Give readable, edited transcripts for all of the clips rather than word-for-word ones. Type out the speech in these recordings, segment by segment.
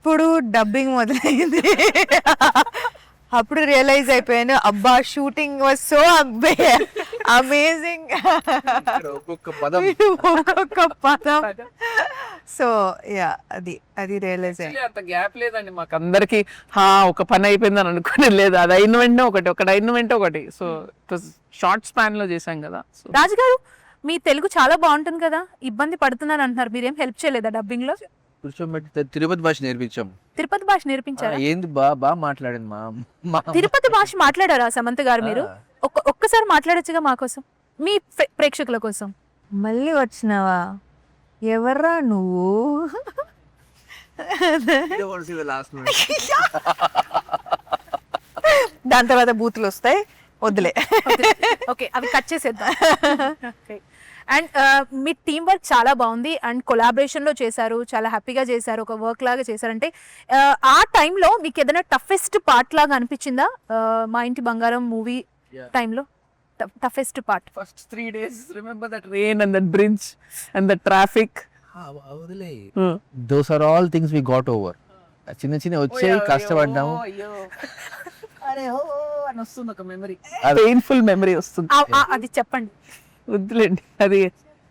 అప్పుడు డబ్బింగ్ మొదలైంది. అప్పుడు రియలైజ్ అయిపోయాను, అబ్బా షూటింగ్ వాజ్ సో అమేజింగ్. ఒక్కొక్క పదం ఒక్కొక్క పదం. సో యా, అది రియలైజ్ అయ్యింది. Actually అంత గ్యాప్ లేదండి మాకు అందరికి. ఒక పని అయిపోయిందని అనుకుని లేదు, అది అయిన వెంటనే ఒకటి అయిన వెంటనే ఒకటి. So it was short span లో చేశాం కదా. సో రాజు గారు, మీ తెలుగు చాలా బాగుంటుంది కదా, ఇబ్బంది పడుతున్నాను అంటున్నారు, మీరేం హెల్ప్ చేయలేదా డబ్బింగ్ లో? కూర్చోబెట్టి తిరుపతి భాష నేర్పించాం. తిరుపతి భాష నేర్పించారా? ఏంది బాగా మాట్లాడింది మా తిరుపతి భాష మాట్లాడారా సమంత గారు మీరు? ఒక్కసారి మాట్లాడొచ్చుగా మా కోసం, మీ ప్రేక్షకుల కోసం. మళ్ళీ వచ్చినావా? ఎవర్రా నువ్వు? దాని తర్వాత బూతులు వస్తాయి, వద్దులే. ఓకే, అవి కట్ చేసేద్దాం. అండ్ మీ టీం వర్క్ చాలా బాగుంది అండ్ కొలాబరేషన్ లో చేశారు, చాలా హ్యాపీగా చేశారు, ఒక వర్క్ లాగా చేశారంటే ఆ టైంలో మీకు ఏదైనా టఫెస్ట్ పార్ట్ లాగా అనిపించిందా? మా ఇంటి బంగారం మూవీ టైంలో toughest part? First 3 days remember that rain and that bridge and that traffic. Those are all things we got over. చిన్న చిన్న వచ్చాయి, కష్టపడ్డాము. అరే ఓ అని వస్తుంది ఒక మెమరీ, పెయిన్ఫుల్ మెమరీ వస్తుంది. అది చెప్పండి.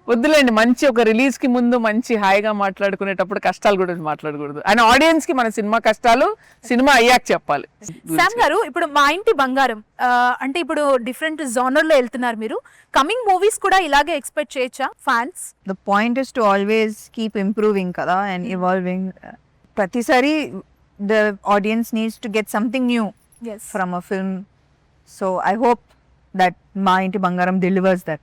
వద్దులేండి, మంచి ఒక రిలీజ్ కి ముందు మంచి హాయిగా మాట్లాడుకునేటప్పుడు కష్టాల గురించి మాట్లాడకూడదు. అండ్ ఆడియన్స్ కి మన సినిమా కష్టాలు సినిమా అయ్యాక చెప్పాలి. శామ్ గారు, ఇప్పుడు మా ఇంటి బంగారం అంటే ఇప్పుడు డిఫరెంట్ జోనర్ లో వెళ్తున్నారు మీరు, కమింగ్ మూవీస్ కూడా ఇలాగే ఎక్స్పెక్ట్ చేయొచ్చా fans? The point is to always keep improving కదా అండ్ ఇవాల్వింగ్. ప్రతిసారి the audience needs to get something new from a film. So I hope that మా ఇంటి బంగారం delivers that.